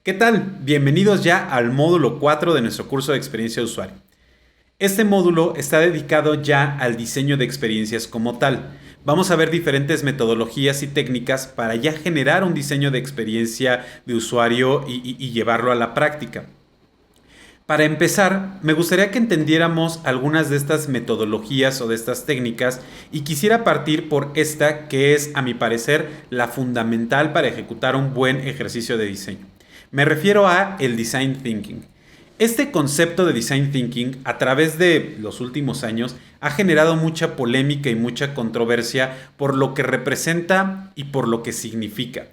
¿Qué tal? Bienvenidos ya al módulo 4 de nuestro curso de experiencia de usuario. Este módulo está dedicado ya al diseño de experiencias como tal. Vamos a ver diferentes metodologías y técnicas para ya generar un diseño de experiencia de usuario y llevarlo a la práctica. Para empezar, me gustaría que entendiéramos algunas de estas metodologías o de estas técnicas y quisiera partir por esta que es, a mi parecer, la fundamental para ejecutar un buen ejercicio de diseño. Me refiero a el Design Thinking. Este concepto de Design Thinking a través de los últimos años ha generado mucha polémica y mucha controversia por lo que representa y por lo que significa.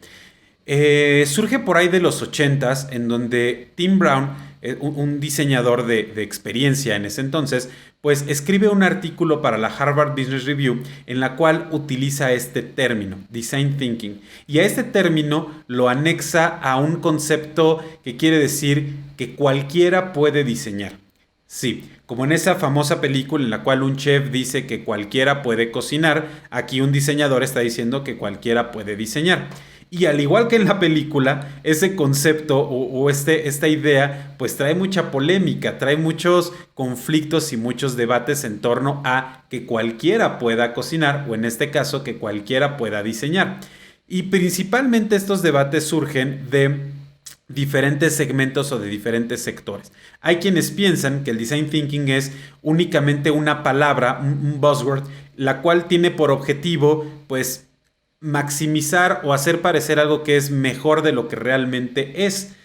Surge por ahí de los 80s en donde Tim Brown, un diseñador de experiencia en ese entonces, pues escribe un artículo para la Harvard Business Review en la cual utiliza este término, Design Thinking, y a este término lo anexa a un concepto que quiere decir que cualquiera puede diseñar. Sí, como en esa famosa película en la cual un chef dice que cualquiera puede cocinar, aquí un diseñador está diciendo que cualquiera puede diseñar. Y al igual que en la película, ese concepto esta idea pues trae mucha polémica, trae muchos conflictos y muchos debates en torno a que cualquiera pueda cocinar o en este caso que cualquiera pueda diseñar. Y principalmente estos debates surgen de diferentes segmentos o de diferentes sectores. Hay quienes piensan que el design thinking es únicamente una palabra, un buzzword, la cual tiene por objetivo pues maximizar o hacer parecer algo que es mejor de lo que realmente es.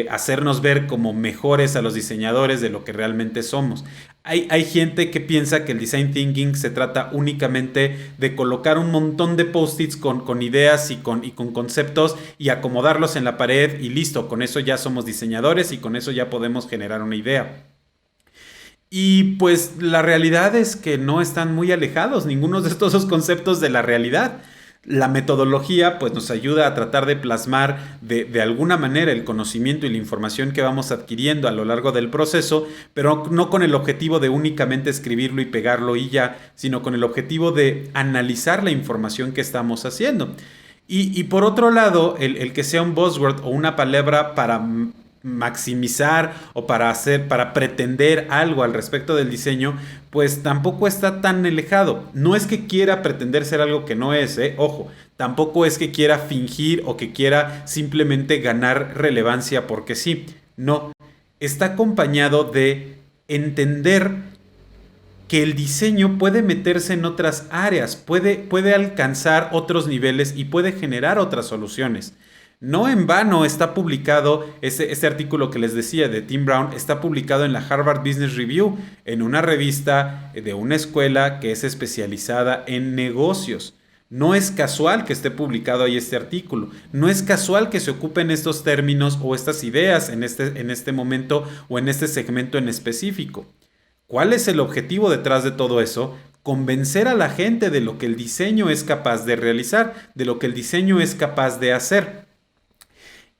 Hacernos ver como mejores a los diseñadores de lo que realmente somos. Hay gente que piensa que el design thinking se trata únicamente de colocar un montón de post-its con ideas y con conceptos y acomodarlos en la pared y listo, con eso ya somos diseñadores y con eso ya podemos generar una idea. Y pues la realidad es que no están muy alejados ninguno de estos dos conceptos de la realidad. La metodología pues nos ayuda a tratar de plasmar de alguna manera el conocimiento y la información que vamos adquiriendo a lo largo del proceso, pero no con el objetivo de únicamente escribirlo y pegarlo y ya, sino con el objetivo de analizar la información que estamos haciendo. Y por otro lado, el que sea un buzzword o una palabra para maximizar o para pretender algo al respecto del diseño, pues tampoco está tan alejado. No es que quiera pretender ser algo que no es, ojo, tampoco es que quiera fingir o que quiera simplemente ganar relevancia porque sí. No, está acompañado de entender que el diseño puede meterse en otras áreas, puede alcanzar otros niveles y puede generar otras soluciones. No en vano está publicado, este artículo que les decía de Tim Brown, está publicado en la Harvard Business Review, en una revista de una escuela que es especializada en negocios. No es casual que esté publicado ahí este artículo, no es casual que se ocupen estos términos o estas ideas en este momento o en este segmento en específico. ¿Cuál es el objetivo detrás de todo eso? Convencer a la gente de lo que el diseño es capaz de realizar, de lo que el diseño es capaz de hacer.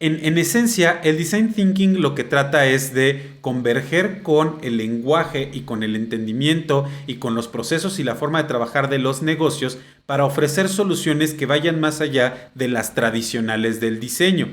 En esencia, el design thinking lo que trata es de converger con el lenguaje y con el entendimiento y con los procesos y la forma de trabajar de los negocios para ofrecer soluciones que vayan más allá de las tradicionales del diseño.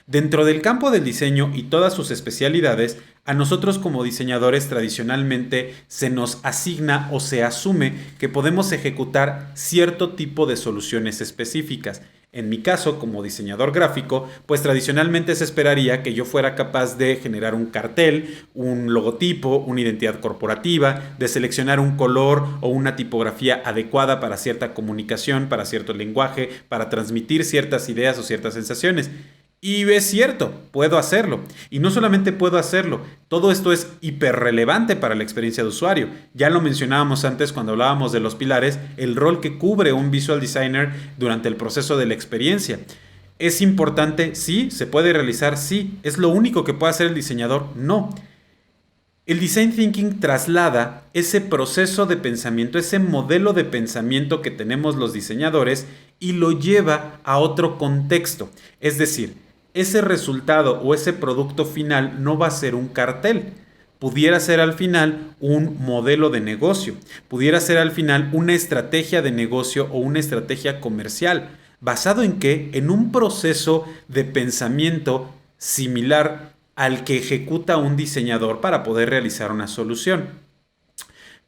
Dentro del campo del diseño y todas sus especialidades, a nosotros como diseñadores tradicionalmente se nos asigna o se asume que podemos ejecutar cierto tipo de soluciones específicas. En mi caso, como diseñador gráfico, pues tradicionalmente se esperaría que yo fuera capaz de generar un cartel, un logotipo, una identidad corporativa, de seleccionar un color o una tipografía adecuada para cierta comunicación, para cierto lenguaje, para transmitir ciertas ideas o ciertas sensaciones. Y es cierto, puedo hacerlo. Y no solamente puedo hacerlo, todo esto es hiperrelevante para la experiencia de usuario. Ya lo mencionábamos antes cuando hablábamos de los pilares, el rol que cubre un visual designer durante el proceso de la experiencia. ¿Es importante? Sí. ¿Se puede realizar? Sí. ¿Es lo único que puede hacer el diseñador? No. El design thinking traslada ese proceso de pensamiento, ese modelo de pensamiento que tenemos los diseñadores y lo lleva a otro contexto. Es decir, ese resultado o ese producto final no va a ser un cartel. Pudiera ser al final un modelo de negocio. Pudiera ser al final una estrategia de negocio o una estrategia comercial. ¿Basado en qué? En un proceso de pensamiento similar al que ejecuta un diseñador para poder realizar una solución.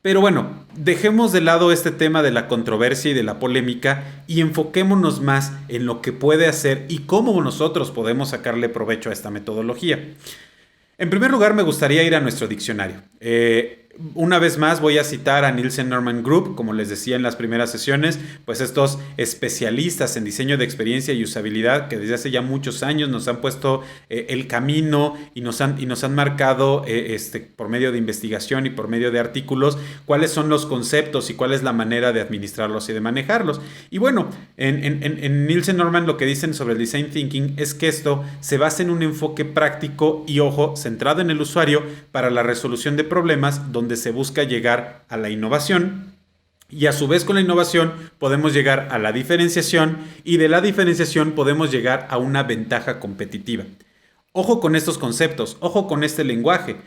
Pero bueno, dejemos de lado este tema de la controversia y de la polémica y enfoquémonos más en lo que puede hacer y cómo nosotros podemos sacarle provecho a esta metodología. En primer lugar, me gustaría ir a nuestro diccionario. Una vez más voy a citar a Nielsen Norman Group, como les decía en las primeras sesiones, pues estos especialistas en diseño de experiencia y usabilidad que desde hace ya muchos años nos han puesto el camino y nos han marcado por medio de investigación y por medio de artículos cuáles son los conceptos y cuál es la manera de administrarlos y de manejarlos. Y bueno, en Nielsen Norman lo que dicen sobre el design thinking es que esto se basa en un enfoque práctico y, ojo, centrado en el usuario para la resolución de problemas donde se busca llegar a la innovación y a su vez con la innovación podemos llegar a la diferenciación y de la diferenciación podemos llegar a una ventaja competitiva. Ojo con estos conceptos, ojo con este lenguaje.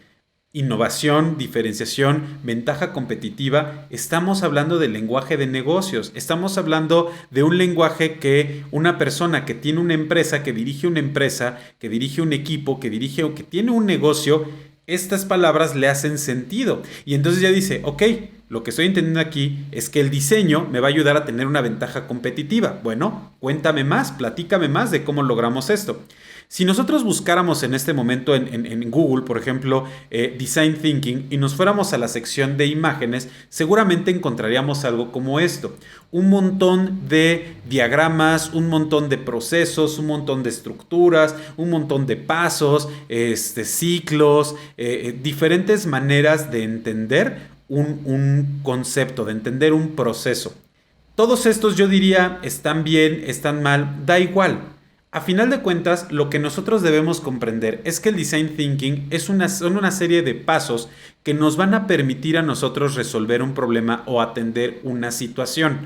Innovación, diferenciación, ventaja competitiva. Estamos hablando del lenguaje de negocios. Estamos hablando de un lenguaje que una persona que tiene una empresa, que dirige una empresa, que dirige un equipo, que tiene un negocio, estas palabras le hacen sentido. Y entonces ya dice, ok, lo que estoy entendiendo aquí es que el diseño me va a ayudar a tener una ventaja competitiva. Bueno, cuéntame más, platícame más de cómo logramos esto. Si nosotros buscáramos en este momento en Google, por ejemplo, Design Thinking y nos fuéramos a la sección de imágenes, seguramente encontraríamos algo como esto. Un montón de diagramas, un montón de procesos, un montón de estructuras, un montón de pasos, ciclos, diferentes maneras de entender un concepto, de entender un proceso. Todos estos yo diría están bien, están mal, da igual. A final de cuentas, lo que nosotros debemos comprender es que el design thinking son una serie de pasos que nos van a permitir a nosotros resolver un problema o atender una situación.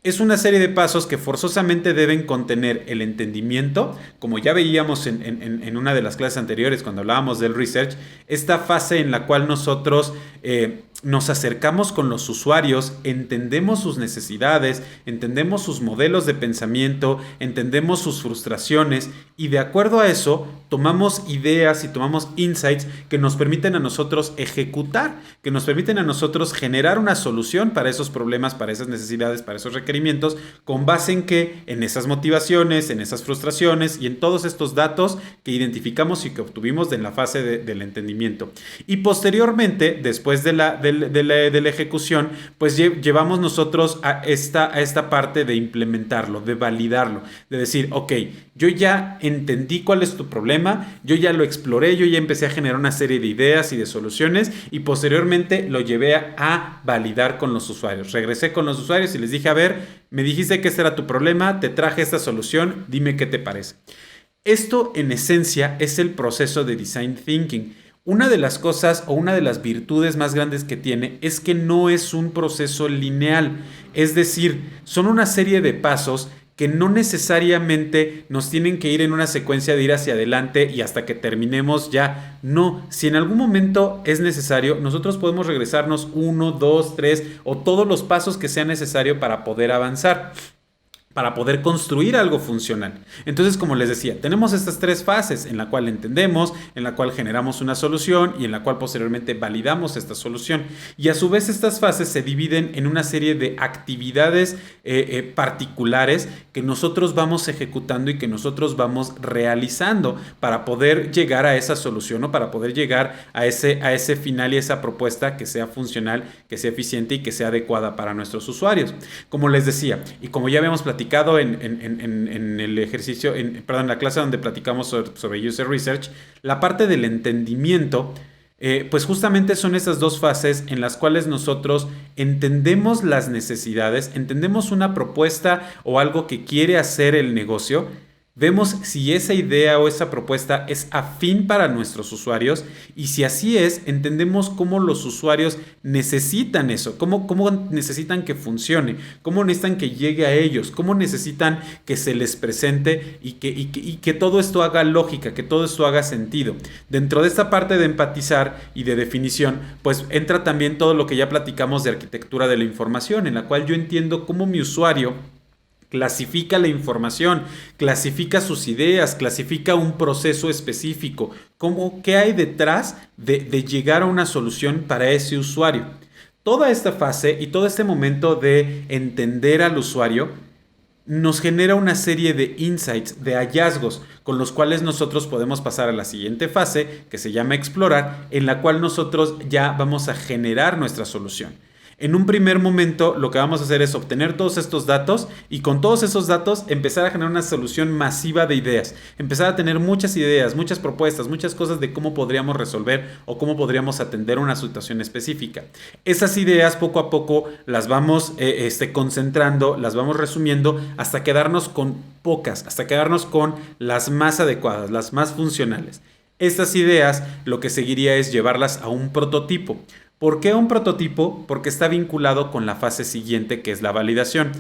Es una serie de pasos que forzosamente deben contener el entendimiento, como ya veíamos en una de las clases anteriores cuando hablábamos del research, esta fase en la cual nosotros nos acercamos con los usuarios, entendemos sus necesidades, entendemos sus modelos de pensamiento, entendemos sus frustraciones y de acuerdo a eso tomamos ideas y tomamos insights que nos permiten a nosotros ejecutar, que nos permiten a nosotros generar una solución para esos problemas, para esas necesidades, para esos requerimientos, con base en qué, en esas motivaciones, en esas frustraciones y en todos estos datos que identificamos y que obtuvimos en la fase del entendimiento. Y posteriormente, después de la ejecución, pues llevamos nosotros a esta parte de implementarlo, de validarlo, de decir, ok, yo ya entendí cuál es tu problema, yo ya lo exploré, yo ya empecé a generar una serie de ideas y de soluciones y posteriormente lo llevé a validar con los usuarios. Regresé con los usuarios y les dije, a ver, me dijiste que este era tu problema, te traje esta solución, dime qué te parece. Esto en esencia es el proceso de design thinking. Una de las cosas o una de las virtudes más grandes que tiene es que no es un proceso lineal, es decir, son una serie de pasos que no necesariamente nos tienen que ir en una secuencia de ir hacia adelante y hasta que terminemos ya. No, si en algún momento es necesario, nosotros podemos regresarnos 1, 2, 3 o todos los pasos que sea necesario para poder avanzar, para poder construir algo funcional. Entonces, como les decía, tenemos estas tres fases en la cual entendemos, en la cual generamos una solución y en la cual posteriormente validamos esta solución. Y a su vez estas fases se dividen en una serie de actividades particulares que nosotros vamos ejecutando y que nosotros vamos realizando para poder llegar a esa solución o para poder llegar a ese final y a esa propuesta que sea funcional, que sea eficiente y que sea adecuada para nuestros usuarios. Como les decía, y como ya habíamos platicado en el ejercicio, en la clase donde platicamos sobre User Research, la parte del entendimiento, pues justamente son esas dos fases en las cuales nosotros entendemos las necesidades, entendemos una propuesta o algo que quiere hacer el negocio, vemos si esa idea o esa propuesta es afín para nuestros usuarios y si así es, entendemos cómo los usuarios necesitan eso, cómo necesitan que funcione, cómo necesitan que llegue a ellos, cómo necesitan que se les presente y que todo esto haga lógica, que todo esto haga sentido. Dentro de esta parte de empatizar y de definición, pues entra también todo lo que ya platicamos de arquitectura de la información, en la cual yo entiendo cómo mi usuario clasifica la información, clasifica sus ideas, clasifica un proceso específico, qué hay detrás de llegar a una solución para ese usuario. Toda esta fase y todo este momento de entender al usuario nos genera una serie de insights, de hallazgos, con los cuales nosotros podemos pasar a la siguiente fase, que se llama explorar, en la cual nosotros ya vamos a generar nuestra solución. En un primer momento lo que vamos a hacer es obtener todos estos datos y con todos esos datos empezar a generar una solución masiva de ideas. Empezar a tener muchas ideas, muchas propuestas, muchas cosas de cómo podríamos resolver o cómo podríamos atender una situación específica. Esas ideas poco a poco las vamos concentrando, las vamos resumiendo hasta quedarnos con pocas, hasta quedarnos con las más adecuadas, las más funcionales. Estas ideas lo que seguiría es llevarlas a un prototipo. ¿Por qué un prototipo? Porque está vinculado con la fase siguiente, que es la validación.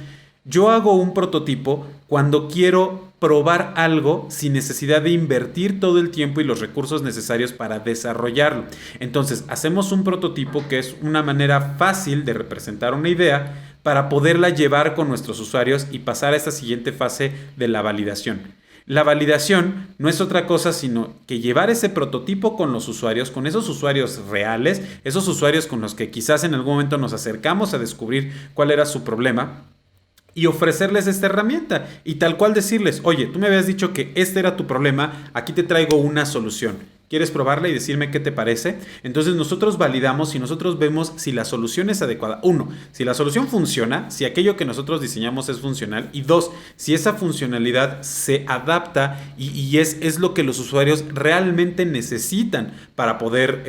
Yo hago un prototipo cuando quiero probar algo sin necesidad de invertir todo el tiempo y los recursos necesarios para desarrollarlo. Entonces, hacemos un prototipo que es una manera fácil de representar una idea para poderla llevar con nuestros usuarios y pasar a esta siguiente fase de la validación. La validación no es otra cosa sino que llevar ese prototipo con los usuarios, con esos usuarios reales, esos usuarios con los que quizás en algún momento nos acercamos a descubrir cuál era su problema y ofrecerles esta herramienta y tal cual decirles, oye, tú me habías dicho que este era tu problema, aquí te traigo una solución. ¿Quieres probarla y decirme qué te parece? Entonces nosotros validamos y nosotros vemos si la solución es adecuada. Uno, si la solución funciona, si aquello que nosotros diseñamos es funcional. Y dos, si esa funcionalidad se adapta y es lo que los usuarios realmente necesitan para poder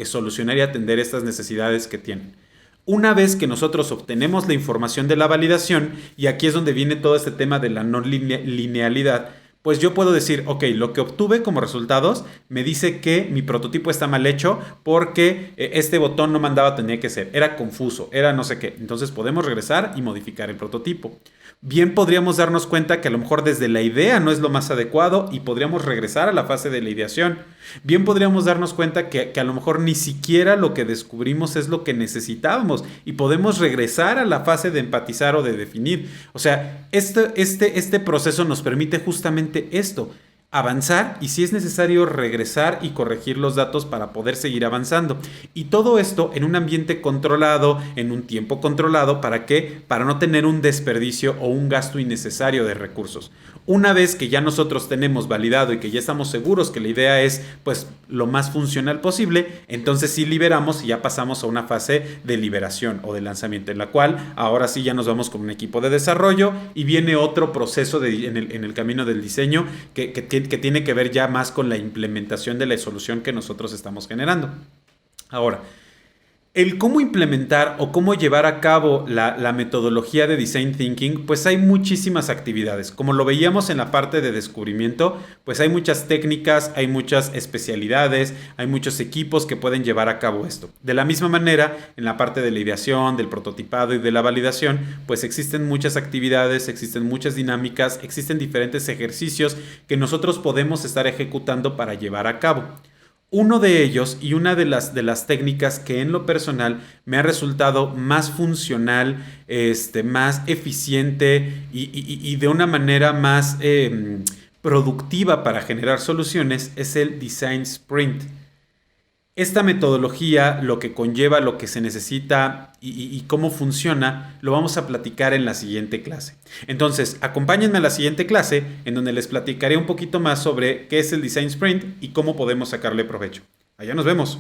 solucionar y atender estas necesidades que tienen. Una vez que nosotros obtenemos la información de la validación, y aquí es donde viene todo este tema de la no linealidad, pues yo puedo decir, ok, lo que obtuve como resultados me dice que mi prototipo está mal hecho porque este botón no mandaba, tenía que ser, era confuso, era no sé qué. Entonces podemos regresar y modificar el prototipo. Bien podríamos darnos cuenta que a lo mejor desde la idea no es lo más adecuado y podríamos regresar a la fase de la ideación. Bien podríamos darnos cuenta que a lo mejor ni siquiera lo que descubrimos es lo que necesitábamos y podemos regresar a la fase de empatizar o de definir. O sea, este proceso nos permite justamente esto, avanzar y si es necesario regresar y corregir los datos para poder seguir avanzando. Y todo esto en un ambiente controlado, en un tiempo controlado. ¿Para qué? Para no tener un desperdicio o un gasto innecesario de recursos. Una vez que ya nosotros tenemos validado y que ya estamos seguros que la idea es pues lo más funcional posible, entonces sí liberamos y ya pasamos a una fase de liberación o de lanzamiento, en la cual ahora sí ya nos vamos con un equipo de desarrollo y viene otro proceso en el camino del diseño que tiene que ver ya más con la implementación de la solución que nosotros estamos generando. Ahora, el cómo implementar o cómo llevar a cabo la metodología de Design Thinking, pues hay muchísimas actividades. Como lo veíamos en la parte de descubrimiento, pues hay muchas técnicas, hay muchas especialidades, hay muchos equipos que pueden llevar a cabo esto. De la misma manera, en la parte de la ideación, del prototipado y de la validación, pues existen muchas actividades, existen muchas dinámicas, existen diferentes ejercicios que nosotros podemos estar ejecutando para llevar a cabo. Uno de ellos y una de las técnicas que en lo personal me ha resultado más funcional, más eficiente y de una manera más productiva para generar soluciones es el Design Sprint. Esta metodología, lo que conlleva, lo que se necesita y cómo funciona, lo vamos a platicar en la siguiente clase. Entonces, acompáñenme a la siguiente clase en donde les platicaré un poquito más sobre qué es el Design Sprint y cómo podemos sacarle provecho. Allá nos vemos.